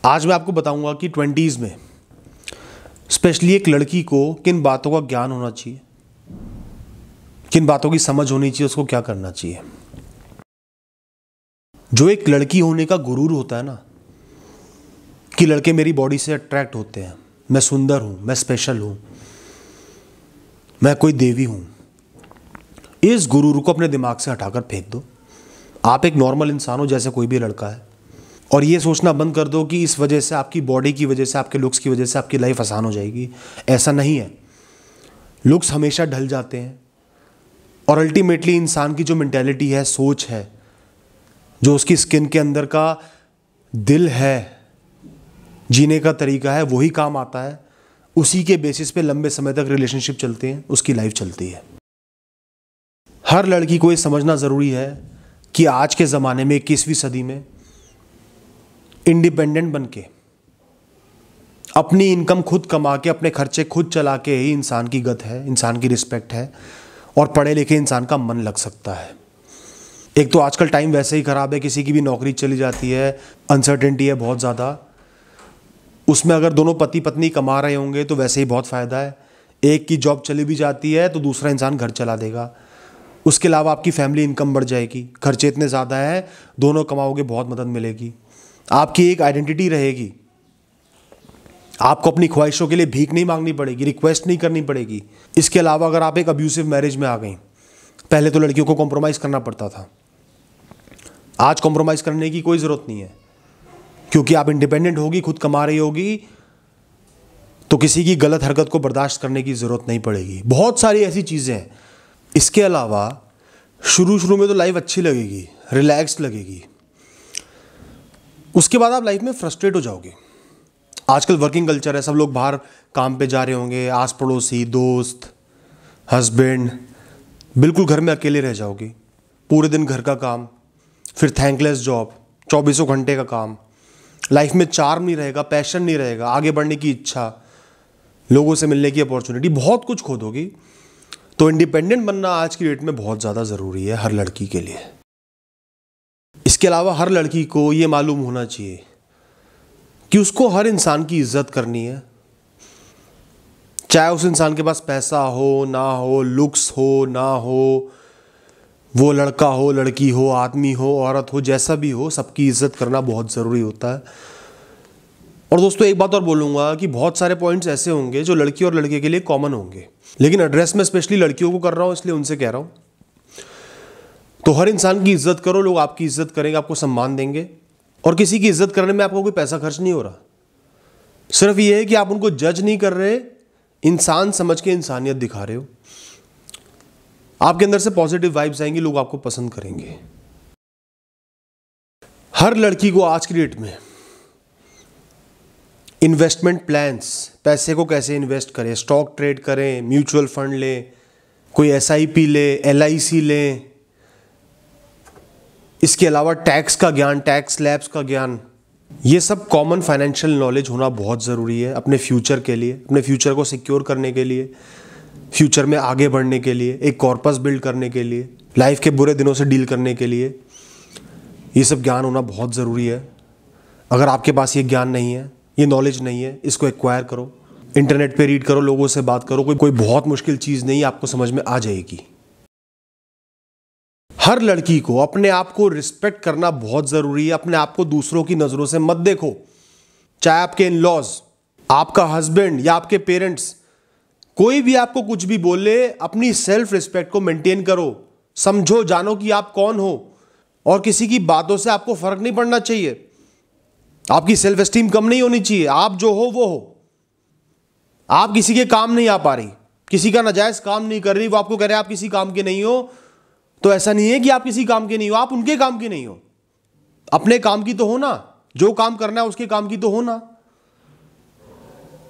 आज मैं आपको बताऊंगा कि 20s में स्पेशली एक लड़की को किन बातों का ज्ञान होना चाहिए, किन बातों की समझ होनी चाहिए, उसको क्या करना चाहिए। जो एक लड़की होने का गुरूर होता है ना, कि लड़के मेरी बॉडी से अट्रैक्ट होते हैं, मैं सुंदर हूं, मैं स्पेशल हूं, मैं कोई देवी हूं, इस गुरूर को अपने दिमाग से हटाकर फेंक दो। आप एक नॉर्मल इंसान हो जैसे कोई भी लड़का है, और ये सोचना बंद कर दो कि इस वजह से, आपकी बॉडी की वजह से, आपके लुक्स की वजह से आपकी लाइफ आसान हो जाएगी। ऐसा नहीं है। लुक्स हमेशा ढल जाते हैं, और अल्टीमेटली इंसान की जो मेंटालिटी है, सोच है, जो उसकी स्किन के अंदर का दिल है, जीने का तरीका है, वही काम आता है। उसी के बेसिस पे लंबे समय तक रिलेशनशिप चलते हैं, उसकी लाइफ चलती है। हर लड़की को ये समझना ज़रूरी है कि आज के ज़माने में 21वीं सदी में इंडिपेंडेंट बन के, अपनी इनकम खुद कमा के, अपने खर्चे खुद चला के ही इंसान की गत है, इंसान की रिस्पेक्ट है, और पढ़े लिखे इंसान का मन लग सकता है। एक तो आजकल टाइम वैसे ही ख़राब है, किसी की भी नौकरी चली जाती है, अनसर्टेनिटी है बहुत ज़्यादा। उसमें अगर दोनों पति पत्नी कमा रहे होंगे तो वैसे ही बहुत फ़ायदा है। एक की जॉब चली भी जाती है तो दूसरा इंसान घर चला देगा। उसके अलावा आपकी फैमिली इनकम बढ़ जाएगी, खर्चे इतने ज़्यादा हैं, दोनों कमाओगे, बहुत मदद मिलेगी। आपकी एक आइडेंटिटी रहेगी, आपको अपनी ख्वाहिशों के लिए भीख नहीं मांगनी पड़ेगी, रिक्वेस्ट नहीं करनी पड़ेगी। इसके अलावा अगर आप एक अब्यूसिव मैरिज में आ गई, पहले तो लड़कियों को कॉम्प्रोमाइज़ करना पड़ता था, आज कॉम्प्रोमाइज़ करने की कोई ज़रूरत नहीं है, क्योंकि आप इंडिपेंडेंट होगी, खुद कमा रही होगी, तो किसी की गलत हरकत को बर्दाश्त करने की ज़रूरत नहीं पड़ेगी। बहुत सारी ऐसी चीज़ें हैं। इसके अलावा शुरू में तो लाइफ अच्छी लगेगी, रिलैक्स लगेगी, उसके बाद आप लाइफ में फ्रस्ट्रेट हो जाओगे। आजकल वर्किंग कल्चर है, सब लोग बाहर काम पे जा रहे होंगे, आस पड़ोसी, दोस्त, हस्बैंड, बिल्कुल घर में अकेले रह जाओगे। पूरे दिन घर का काम, फिर थैंकलेस जॉब, 24 घंटे का काम। लाइफ में चार्म नहीं रहेगा, पैशन नहीं रहेगा, आगे बढ़ने की इच्छा, लोगों से मिलने की अपॉर्चुनिटी, बहुत कुछ खो दोगी। तो इंडिपेंडेंट बनना आज की डेट में बहुत ज़्यादा ज़रूरी है हर लड़की के लिए। इसके अलावा हर लड़की को ये मालूम होना चाहिए कि उसको हर इंसान की इज्जत करनी है, चाहे उस इंसान के पास पैसा हो ना हो, लुक्स हो ना हो, वो लड़का हो, लड़की हो, आदमी हो, औरत हो, जैसा भी हो, सबकी इज्जत करना बहुत ज़रूरी होता है। और दोस्तों एक बात और बोलूँगा कि बहुत सारे पॉइंट्स ऐसे होंगे जो लड़की और लड़के के लिए कॉमन होंगे, लेकिन एड्रेस में स्पेशली लड़कियों को कर रहा हूँ, इसलिए उनसे कह रहा हूँ। तो हर इंसान की इज्जत करो, लोग आपकी इज्जत करेंगे, आपको सम्मान देंगे, और किसी की इज्जत करने में आपको कोई पैसा खर्च नहीं हो रहा। सिर्फ ये है कि आप उनको जज नहीं कर रहे, इंसान समझ के इंसानियत दिखा रहे हो। आपके अंदर से पॉजिटिव वाइब्स आएंगी, लोग आपको पसंद करेंगे। हर लड़की को आज की डेट में इन्वेस्टमेंट प्लान्स, पैसे को कैसे इन्वेस्ट करें, स्टॉक ट्रेड करें, म्यूचुअल फंड लें, कोई SIP ले, LIC लें, इसके अलावा टैक्स का ज्ञान, टैक्स स्लैब्स का ज्ञान, ये सब कॉमन फाइनेंशियल नॉलेज होना बहुत ज़रूरी है अपने फ्यूचर के लिए, अपने फ्यूचर को सिक्योर करने के लिए, फ्यूचर में आगे बढ़ने के लिए, एक कॉर्पस बिल्ड करने के लिए, लाइफ के बुरे दिनों से डील करने के लिए। ये सब ज्ञान होना बहुत ज़रूरी है। अगर आपके पास ये ज्ञान नहीं है, ये नॉलेज नहीं है, इसको एक्वायर करो, इंटरनेट पे रीड करो, लोगों से बात करो, कोई बहुत मुश्किल चीज़ नहीं, आपको समझ में आ जाएगी। हर लड़की को अपने आप को रिस्पेक्ट करना बहुत ज़रूरी है। अपने आप को दूसरों की नज़रों से मत देखो, चाहे आपके इन-लॉज, आपका हस्बैंड या आपके पेरेंट्स, कोई भी आपको कुछ भी बोले, अपनी सेल्फ रिस्पेक्ट को मेंटेन करो। समझो, जानो कि आप कौन हो, और किसी की बातों से आपको फर्क नहीं पड़ना चाहिए। आपकी सेल्फ एस्टीम कम नहीं होनी चाहिए। आप जो हो वो हो। आप किसी के काम नहीं आ पा रही, किसी का नाजायज काम नहीं कर रही, वो आपको कह रहे हैं आप किसी काम के नहीं हो, तो ऐसा नहीं है कि आप किसी काम के नहीं हो, आप उनके काम के नहीं हो। अपने काम की तो हो ना, जो काम करना है उसके काम की तो हो ना।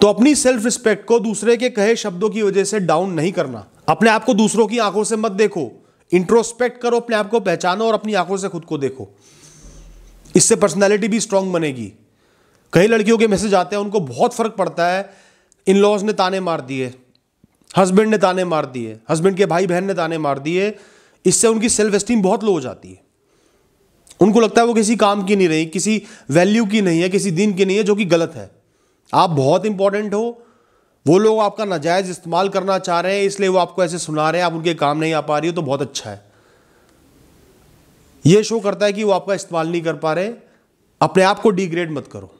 तो अपनी सेल्फ रिस्पेक्ट को दूसरे के कहे शब्दों की वजह से डाउन नहीं करना। अपने आप को दूसरों की आंखों से मत देखो, इंट्रोस्पेक्ट करो, अपने आप को पहचानो और अपनी आंखों से खुद को देखो। इससे पर्सनैलिटी भी स्ट्रांग बनेगी। कई लड़कियों के मैसेज आते हैं, उनको बहुत फर्क पड़ता है, इन लॉज ने ताने मार दिए, हस्बैंड ने ताने मार दिए, हस्बैंड के भाई बहन ने ताने मार दिए, इससे उनकी सेल्फ एस्टीम बहुत लो हो जाती है। उनको लगता है वो किसी काम की नहीं रही, किसी वैल्यू की नहीं है, किसी दिन की नहीं है, जो कि गलत है। आप बहुत इंपॉर्टेंट हो, वो लोग आपका नाजायज इस्तेमाल करना चाह रहे हैं, इसलिए वो आपको ऐसे सुना रहे हैं, आप उनके काम नहीं आ पा रही हो, तो बहुत अच्छा है। ये शो करता है कि वो आपका इस्तेमाल नहीं कर पा रहे। अपने आप को डिग्रेड मत करो।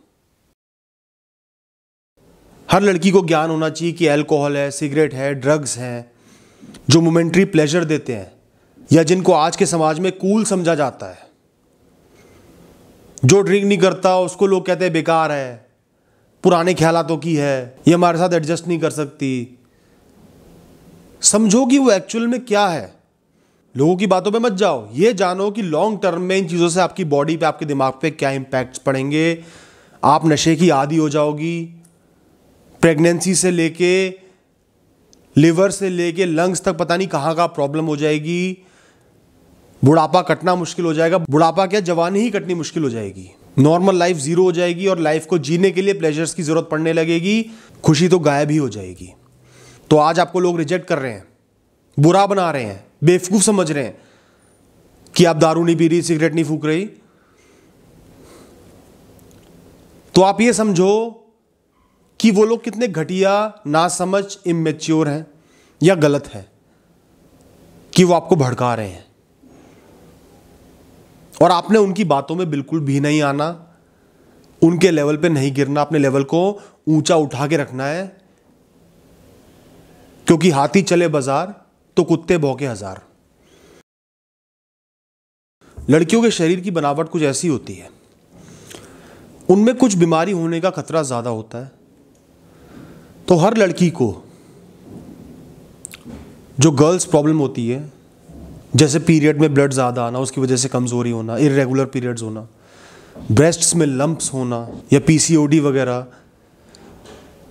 हर लड़की को ज्ञान होना चाहिए कि अल्कोहल है, सिगरेट है, ड्रग्स हैं, जो मोमेंट्री प्लेजर देते हैं या जिनको आज के समाज में कूल समझा जाता है। जो ड्रिंक नहीं करता उसको लोग कहते हैं बेकार है, पुराने ख्यालातों की है, ये हमारे साथ एडजस्ट नहीं कर सकती। समझो कि वो एक्चुअल में क्या है। लोगों की बातों पे मत जाओ। ये जानो कि लॉन्ग टर्म में इन चीज़ों से आपकी बॉडी पे, आपके दिमाग पे क्या इम्पैक्ट्स पड़ेंगे। आप नशे की आदी हो जाओगी। प्रेगनेंसी से लेके लिवर से लेके लंग्स तक पता नहीं कहाँ का प्रॉब्लम हो जाएगी। बुढ़ापा कटना मुश्किल हो जाएगा। बुढ़ापा क्या, जवानी ही कटनी मुश्किल हो जाएगी। नॉर्मल लाइफ जीरो हो जाएगी और लाइफ को जीने के लिए प्लेजर्स की जरूरत पड़ने लगेगी। खुशी तो गायब ही हो जाएगी। तो आज आपको लोग रिजेक्ट कर रहे हैं, बुरा बना रहे हैं, बेवकूफ समझ रहे हैं कि आप दारू नहीं पी रही, सिगरेट नहीं फूक रही। तो आप ये समझो कि वो लोग कितने घटिया, नासमझ, इमेच्योर हैं या गलत है कि वो आपको भड़का रहे हैं। और आपने उनकी बातों में बिल्कुल भी नहीं आना, उनके लेवल पे नहीं गिरना, अपने लेवल को ऊंचा उठा के रखना है। क्योंकि हाथी चले बाजार तो कुत्ते भौंके हजार। लड़कियों के शरीर की बनावट कुछ ऐसी होती है, उनमें कुछ बीमारी होने का खतरा ज्यादा होता है। तो हर लड़की को जो गर्ल्स प्रॉब्लम होती है, जैसे पीरियड में ब्लड ज़्यादा आना, उसकी वजह से कमज़ोरी होना, इरेगुलर पीरियड्स होना, ब्रेस्ट्स में लंप्स होना या पीसीओडी वगैरह,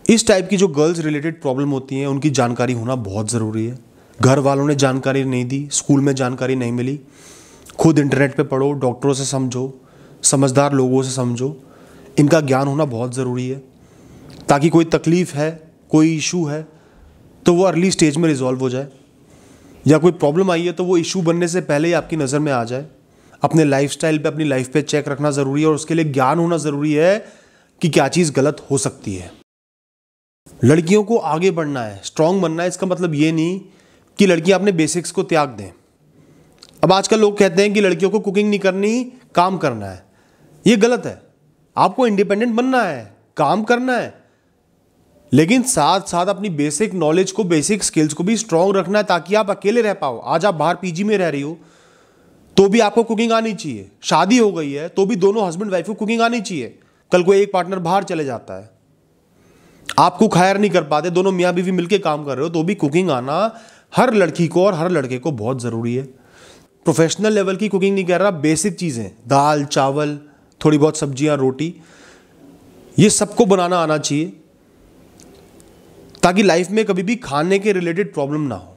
इस टाइप की जो गर्ल्स रिलेटेड प्रॉब्लम होती हैं, उनकी जानकारी होना बहुत ज़रूरी है। घर वालों ने जानकारी नहीं दी, स्कूल में जानकारी नहीं मिली, खुद इंटरनेट पे पढ़ो, डॉक्टरों से समझो, समझदार लोगों से समझो। इनका ज्ञान होना बहुत ज़रूरी है ताकि कोई तकलीफ़ है, कोई इशू है तो वो अर्ली स्टेज में रिजॉल्व हो जाए, या कोई प्रॉब्लम आई है तो वो इशू बनने से पहले ही आपकी नज़र में आ जाए। अपने लाइफस्टाइल पे, अपनी लाइफ पे चेक रखना ज़रूरी है और उसके लिए ज्ञान होना ज़रूरी है कि क्या चीज़ गलत हो सकती है। लड़कियों को आगे बढ़ना है, स्ट्रांग बनना है। इसका मतलब ये नहीं कि लड़कियां अपने बेसिक्स को त्याग दें। अब आजकल लोग कहते हैं कि लड़कियों को कुकिंग नहीं करनी, काम करना है। ये गलत है। आपको इंडिपेंडेंट बनना है, काम करना है, लेकिन साथ साथ अपनी बेसिक नॉलेज को, बेसिक स्किल्स को भी स्ट्रांग रखना है ताकि आप अकेले रह पाओ। आज आप बाहर पीजी में रह रही हो तो भी आपको कुकिंग आनी चाहिए। शादी हो गई है तो भी दोनों हस्बैंड वाइफ को कुकिंग आनी चाहिए। कल को एक पार्टनर बाहर चले जाता है, आप कुक हायर नहीं कर पाते, दोनों मियाँ बीवी मिलकर काम कर रहे हो, तो भी कुकिंग आना हर लड़की को और हर लड़के को बहुत ज़रूरी है। प्रोफेशनल लेवल की कुकिंग नहीं कर रहा, बेसिक चीज़ें, दाल चावल, थोड़ी बहुत सब्जियां, रोटी, ये सबको बनाना आना चाहिए ताकि लाइफ में कभी भी खाने के रिलेटेड प्रॉब्लम ना हो।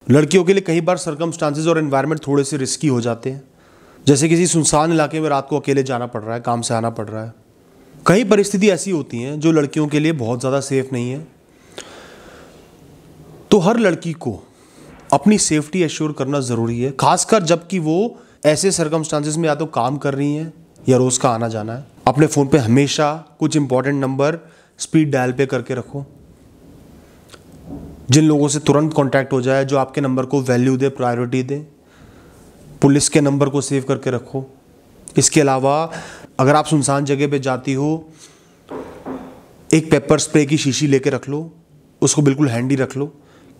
लड़कियों के लिए कई बार सर्कमस्टांसेस और एनवायरनमेंट थोड़े से रिस्की हो जाते हैं, जैसे किसी सुनसान इलाके में रात को अकेले जाना पड़ रहा है, काम से आना पड़ रहा है। कई परिस्थिति ऐसी होती हैं जो लड़कियों के लिए बहुत ज़्यादा सेफ नहीं है। तो हर लड़की को अपनी सेफ्टी एश्योर करना ज़रूरी है, खासकर जबकि वो ऐसे सर्कमस्टांसेस में या तो काम कर रही हैं या रोज़ का आना जाना है। अपने फ़ोन पे हमेशा कुछ इंपॉर्टेंट नंबर स्पीड डायल पे करके रखो, जिन लोगों से तुरंत कांटेक्ट हो जाए, जो आपके नंबर को वैल्यू दे, प्रायोरिटी दे। पुलिस के नंबर को सेव करके रखो। इसके अलावा अगर आप सुनसान जगह पे जाती हो, एक पेपर स्प्रे की शीशी लेके रख लो, उसको बिल्कुल हैंडी रख लो।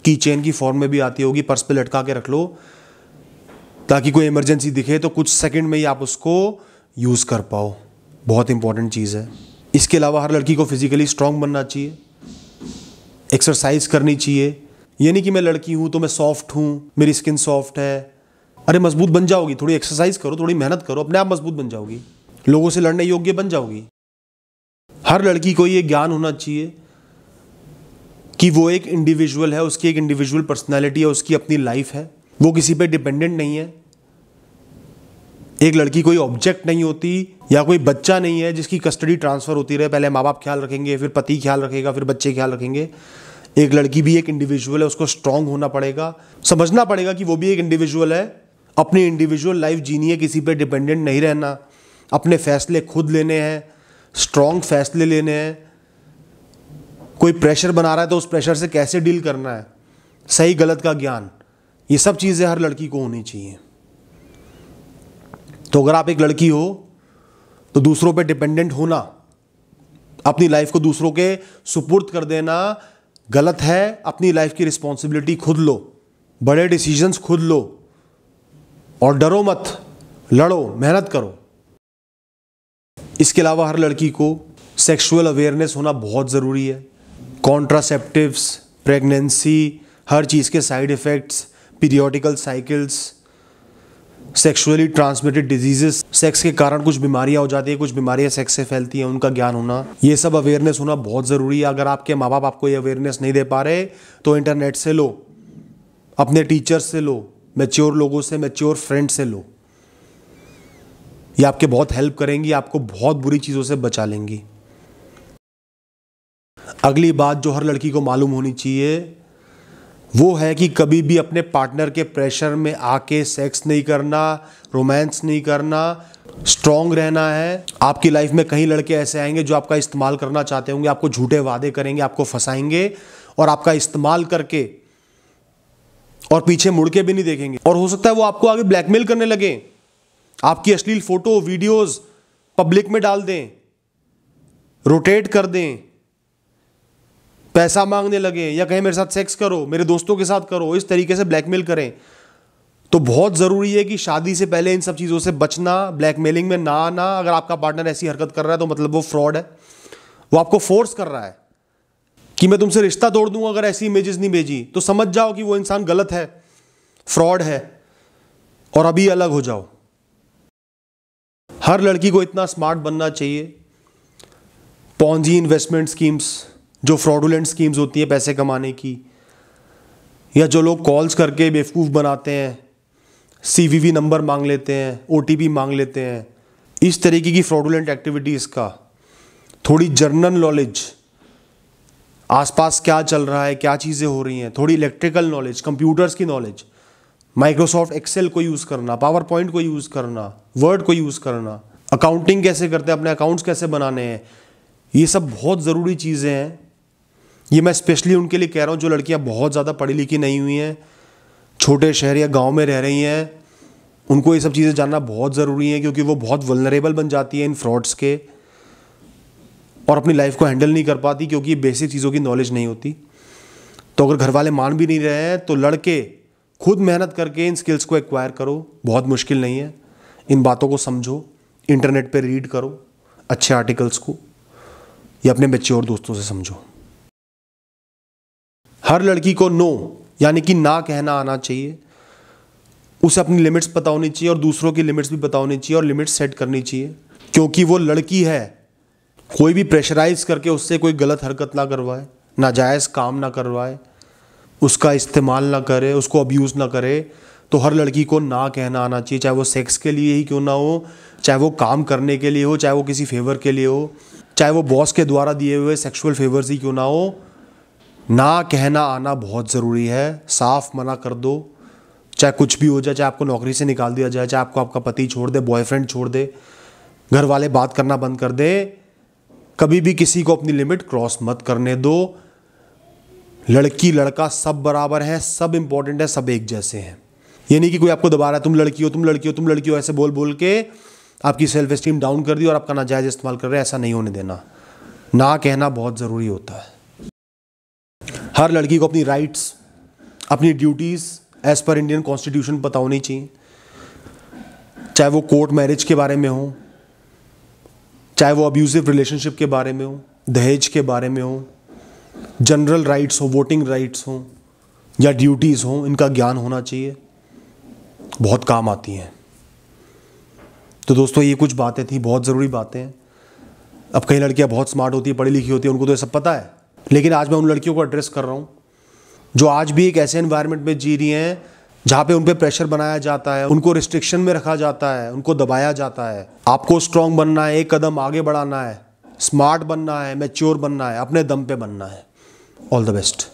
की चेन की फॉर्म में भी आती होगी, पर्स पे लटका के रख लो ताकि कोई इमरजेंसी दिखे तो कुछ सेकंड में ही आप उसको यूज़ कर पाओ। बहुत इंपॉर्टेंट चीज़ है। इसके अलावा हर लड़की को फिजिकली स्ट्रांग बनना चाहिए, एक्सरसाइज करनी चाहिए। ये नहीं कि मैं लड़की हूँ तो मैं सॉफ्ट हूँ, मेरी स्किन सॉफ्ट है। अरे मजबूत बन जाओगी, थोड़ी एक्सरसाइज करो, थोड़ी मेहनत करो, अपने आप मजबूत बन जाओगी, लोगों से लड़ने योग्य बन जाओगी। हर लड़की को ये ज्ञान होना चाहिए कि वो एक इंडिविजुअल है, उसकी एक इंडिविजुअल पर्सनैलिटी है, उसकी अपनी लाइफ है, वो किसी पे डिपेंडेंट नहीं है। एक लड़की कोई ऑब्जेक्ट नहीं होती या कोई बच्चा नहीं है जिसकी कस्टडी ट्रांसफर होती रहे। पहले माँ बाप ख्याल रखेंगे, फिर पति ख्याल रखेगा, फिर बच्चे ख्याल रखेंगे। एक लड़की भी एक इंडिविजुअल है, उसको स्ट्रांग होना पड़ेगा, समझना पड़ेगा कि वो भी एक इंडिविजुअल है अपनी इंडिविजुअल लाइफ जीनी है, किसी पे डिपेंडेंट नहीं रहना, अपने फैसले खुद लेने हैं, स्ट्रॉन्ग फैसले लेने हैं। कोई प्रेशर बना रहा है तो उस प्रेशर से कैसे डील करना है, सही गलत का ज्ञान, ये सब चीज़ें हर लड़की को होनी चाहिए। तो अगर आप एक लड़की हो तो दूसरों पे डिपेंडेंट होना, अपनी लाइफ को दूसरों के सुपुर्द कर देना गलत है। अपनी लाइफ की रिस्पॉन्सिबिलिटी खुद लो, बड़े डिसीजंस खुद लो और डरो मत, लड़ो, मेहनत करो। इसके अलावा हर लड़की को सेक्सुअल अवेयरनेस होना बहुत ज़रूरी है। कॉन्ट्रासेप्टिव्स, प्रेगनेंसी, हर चीज़ के side effects, periodical cycles, sexually transmitted diseases, sex के कारण कुछ बीमारियां हो जाती है, कुछ बीमारियां सेक्स से फैलती हैं, उनका ज्ञान होना, ये सब अवेयरनेस होना बहुत ज़रूरी है। अगर आपके माँ बाप आपको ये अवेयरनेस नहीं दे पा रहे तो इंटरनेट से लो, अपने टीचर्स से लो, मैच्योर लोगों से, मैच्योर फ्रेंड से लो। ये आपके बहुत हेल्प करेंगी, आपको बहुत बुरी चीज़ों से बचा लेंगी। अगली बात जो हर लड़की को मालूम होनी चाहिए वो है कि कभी भी अपने पार्टनर के प्रेशर में आके सेक्स नहीं करना, रोमांस नहीं करना, स्ट्रॉन्ग रहना है। आपकी लाइफ में कई लड़के ऐसे आएंगे जो आपका इस्तेमाल करना चाहते होंगे, आपको झूठे वादे करेंगे, आपको फंसाएंगे और आपका इस्तेमाल करके और पीछे मुड़ के भी नहीं देखेंगे। और हो सकता है वो आपको आगे ब्लैकमेल करने लगे, आपकी अश्लील फोटो वीडियोस पब्लिक में डाल दें, रोटेट कर दें, पैसा मांगने लगे या कहें मेरे साथ सेक्स करो, मेरे दोस्तों के साथ करो, इस तरीके से ब्लैकमेल करें। तो बहुत ज़रूरी है कि शादी से पहले इन सब चीज़ों से बचना, ब्लैकमेलिंग में ना आना। अगर आपका पार्टनर ऐसी हरकत कर रहा है तो मतलब वो फ्रॉड है, वो आपको फोर्स कर रहा है कि मैं तुमसे रिश्ता तोड़ दूंगा अगर ऐसी इमेजेस नहीं भेजी। तो समझ जाओ कि वो इंसान गलत है, फ्रॉड है और अभी अलग हो जाओ। हर लड़की को इतना स्मार्ट बनना चाहिए। पॉन्जी इन्वेस्टमेंट स्कीम्स, जो फ्रॉडुलेंट स्कीम्स होती हैं पैसे कमाने की, या जो लोग कॉल्स करके बेवकूफ़ बनाते हैं, सीवीवी नंबर मांग लेते हैं, ओटीपी मांग लेते हैं, इस तरीके की फ्रॉडुलेंट एक्टिविटीज़ का थोड़ी जनरल नॉलेज, आसपास क्या चल रहा है, क्या चीज़ें हो रही हैं, थोड़ी इलेक्ट्रिकल नॉलेज, कंप्यूटर्स की नॉलेज, माइक्रोसॉफ्ट एक्सेल को यूज़ करना, पावर पॉइंट को यूज़ करना, वर्ड को यूज़ करना, अकाउंटिंग कैसे करते हैं, अपने अकाउंट्स कैसे बनाने हैं, ये सब बहुत ज़रूरी चीज़ें हैं। ये मैं स्पेशली उनके लिए कह रहा हूँ जो लड़कियाँ बहुत ज़्यादा पढ़ी लिखी नहीं हुई हैं, छोटे शहर या गांव में रह रही हैं, उनको ये सब चीज़ें जानना बहुत ज़रूरी है, क्योंकि वो बहुत वल्नरेबल बन जाती है इन फ्रॉड्स के और अपनी लाइफ को हैंडल नहीं कर पाती क्योंकि बेसिक चीज़ों की नॉलेज नहीं होती। तो अगर घर वाले मान भी नहीं रहे हैं तो लड़के खुद मेहनत करके इन स्किल्स को एक्वायर करो, बहुत मुश्किल नहीं है। इन बातों को समझो, इंटरनेट पे रीड करो अच्छे आर्टिकल्स को, या अपने मैच्योर दोस्तों से समझो। हर लड़की को नो यानी कि ना कहना आना चाहिए, उसे अपनी लिमिट्स पता होनी चाहिए और दूसरों की लिमिट्स भी पता होनी चाहिए और लिमिट्स सेट करनी चाहिए, क्योंकि वो लड़की है। कोई भी प्रेशराइज करके उससे कोई गलत हरकत ना करवाए, नाजायज़ काम ना करवाए, उसका इस्तेमाल ना करे, उसको अब्यूज़ ना करे। तो हर लड़की को ना कहना आना चाहिए, चाहे वो सेक्स के लिए ही क्यों ना हो, चाहे वो काम करने के लिए हो, चाहे वो किसी फेवर के लिए हो, चाहे वो बॉस के द्वारा दिए हुए सेक्सुअल फेवर्स ही क्यों ना हो। ना कहना आना बहुत ज़रूरी है। साफ मना कर दो, चाहे कुछ भी हो जाए, चाहे आपको नौकरी से निकाल दिया जाए, चाहे आपको आपका पति छोड़ दे, बॉयफ्रेंड छोड़ दे, घर वाले बात करना बंद कर दे, कभी भी किसी को अपनी लिमिट क्रॉस मत करने दो। लड़की लड़का सब बराबर है, सब इंपॉर्टेंट है, सब एक जैसे हैं। ये नहीं कि कोई आपको दबा रहा है तुम लड़की हो, तुम लड़की हो, तुम लड़की हो, ऐसे बोल बोल के आपकी सेल्फ एस्टीम डाउन कर दी और आपका नाजायज़ इस्तेमाल कर रहे हैं। ऐसा नहीं होने देना। ना कहना बहुत ज़रूरी होता है। हर लड़की को अपनी राइट्स, अपनी duties as per Indian constitution पता होनी चाहिए, चाहे वो कोर्ट मैरिज के बारे में हो, चाहे वो अब्यूजिव रिलेशनशिप के बारे में हो, दहेज के बारे में हो, जनरल राइट्स हो, वोटिंग राइट्स हो या ड्यूटीज़ हो, इनका ज्ञान होना चाहिए, बहुत काम आती हैं। तो दोस्तों ये कुछ बातें थी, बहुत ज़रूरी बातें हैं। अब कई लड़कियां बहुत स्मार्ट होती है, पढ़ी लिखी होती है, उनको तो ये सब पता है, लेकिन आज मैं उन लड़कियों को एड्रेस कर रहा हूँ जो आज भी एक ऐसे एनवायरनमेंट में जी रही हैं जहाँ पे उन पे प्रेशर बनाया जाता है, उनको रिस्ट्रिक्शन में रखा जाता है, उनको दबाया जाता है। आपको स्ट्रांग बनना है, एक कदम आगे बढ़ाना है, स्मार्ट बनना है, मैच्योर बनना है, अपने दम पे बनना है। All the best.